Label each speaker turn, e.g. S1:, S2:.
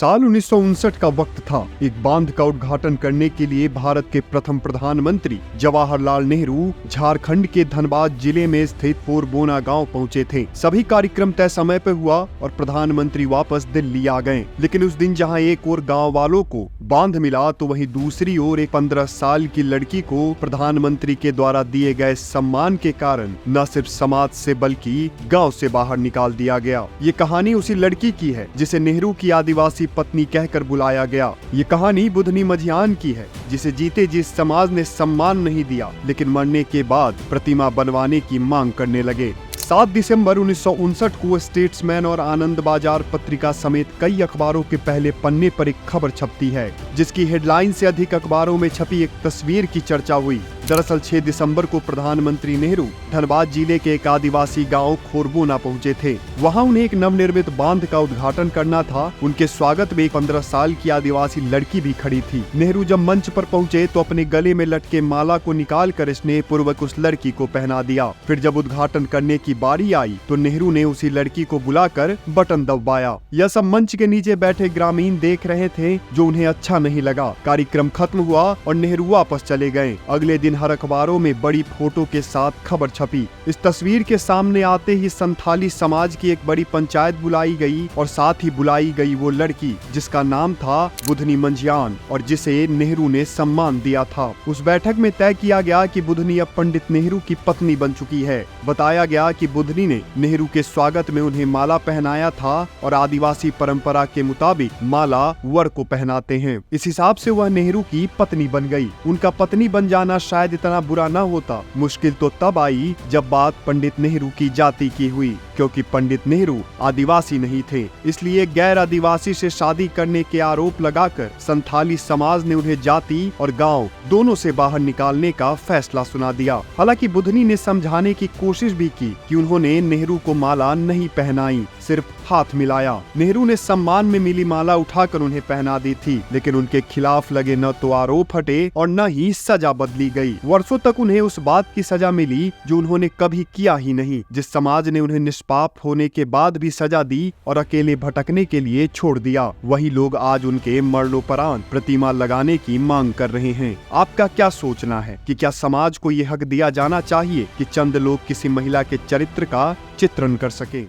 S1: साल 1959 का वक्त था। एक बांध का उद्घाटन करने के लिए भारत के प्रथम प्रधानमंत्री जवाहरलाल नेहरू झारखंड के धनबाद जिले में स्थित पोरबोना गांव पहुंचे थे। सभी कार्यक्रम तय समय पर हुआ और प्रधानमंत्री वापस दिल्ली आ गए। लेकिन उस दिन जहां एक ओर गांव वालों को बांध मिला तो वहीं दूसरी ओर एक 15 साल की लड़की को प्रधानमंत्री के द्वारा दिए गए सम्मान के कारण न सिर्फ समाज से बल्कि गाँव से बाहर निकाल दिया गया। ये कहानी उसी लड़की की है जिसे नेहरू की आदिवासी पत्नी कहकर बुलाया गया। ये कहानी बुधनी मझियान की है जिसे जीते जी समाज ने सम्मान नहीं दिया, लेकिन मरने के बाद प्रतिमा बनवाने की मांग करने लगे। 7 दिसंबर 1959 को स्टेट्समैन और आनंद बाजार पत्रिका समेत कई अखबारों के पहले पन्ने पर एक खबर छपती है जिसकी हेडलाइन से अधिक अखबारों में छपी एक तस्वीर की चर्चा हुई। दरअसल 6 दिसंबर को प्रधानमंत्री नेहरू धनबाद जिले के एक आदिवासी गांव खोरबोना पहुंचे थे। वहां उन्हें एक नवनिर्मित बांध का उद्घाटन करना था। उनके स्वागत में एक 15 साल की आदिवासी लड़की भी खड़ी थी। नेहरू जब मंच पर पहुंचे तो अपने गले में लटके माला को निकाल कर स्नेह पूर्वक उस लड़की को पहना दिया। फिर जब उद्घाटन करने की बारी आई तो नेहरू ने उसी लड़की को बुलाकर बटन दबाया। यह सब मंच के नीचे बैठे ग्रामीण देख रहे थे, जो उन्हें अच्छा नहीं लगा। कार्यक्रम खत्म हुआ और नेहरू वापस चले गए। अगले दिन हर अखबारों में बड़ी फोटो के साथ खबर छपी। इस तस्वीर के सामने आते ही संथाली समाज की एक बड़ी पंचायत बुलाई गई और साथ ही बुलाई गई वो लड़की जिसका नाम था बुधनी मंझियान और जिसे नेहरू ने सम्मान दिया था। उस बैठक में तय किया गया कि बुधनी अब पंडित नेहरू की पत्नी बन चुकी है। बताया गया कि बुधनी ने नेहरू के स्वागत में उन्हें माला पहनाया था और आदिवासी परंपरा के मुताबिक माला वर को पहनाते हैं। इस हिसाब से वह नेहरू की पत्नी बन गई। उनका पत्नी बन जाना शायद इतना बुरा न होता। मुश्किल तो तब आई जब बात पंडित नेहरू की जाति की हुई, क्योंकि पंडित नेहरू आदिवासी नहीं थे। इसलिए गैर आदिवासी से शादी करने के आरोप लगाकर संथाली समाज ने उन्हें जाति और गांव दोनों से बाहर निकालने का फैसला सुना दिया। हालांकि बुधनी ने समझाने की कोशिश भी की कि उन्होंने नेहरू को माला नहीं पहनाई, सिर्फ हाथ मिलाया। नेहरू ने सम्मान में मिली माला उठाकर उन्हें पहना दी थी, लेकिन उनके खिलाफ लगे न तो आरोप हटे और न ही सजा बदली गई। वर्षों तक उन्हें उस बात की सजा मिली जो उन्होंने कभी किया ही नहीं। जिस समाज ने उन्हें निष्पाप होने के बाद भी सजा दी और अकेले भटकने के लिए छोड़ दिया, वही लोग आज उनके मरणोपरांत प्रतिमा लगाने की मांग कर रहे हैं। आपका क्या सोचना है कि क्या समाज को ये हक दिया जाना चाहिए कि चंद लोग किसी महिला के चरित्र का चित्रण कर सके?